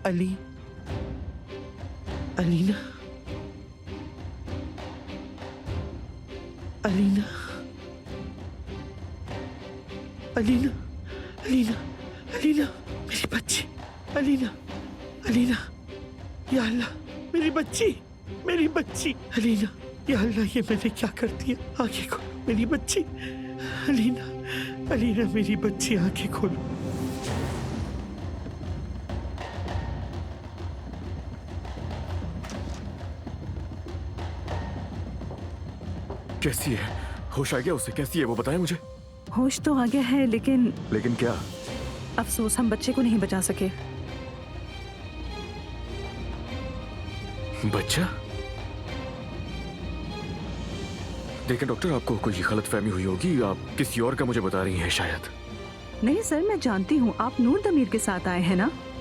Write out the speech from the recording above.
अली, अलीना, अलीना, अलीना, अलीना, अलीना, मेरी बच्ची, अलीना, अलीना, या अल्लाह, मेरी बच्ची, मेरी बच्ची, अलीना, या अल्लाह, ये मैंने क्या कर दिया? आंखें खोलो, मेरी बच्ची, अलीना, अलीना, मेरी बच्ची, आंखें खोलो। कैसी है? होश आ गया उसे? कैसी है वो, बताएं मुझे। होश तो आ गया है, लेकिन लेकिन क्या? अफसोस हम बच्चे को नहीं बचा सके। बच्चा? देखें डॉक्टर, आपको कोई गलतफहमी हुई होगी, आप किसी और का मुझे बता रही हैं शायद। नहीं सर, मैं जानती हूँ आप नूर दमीर के साथ आए हैं ना।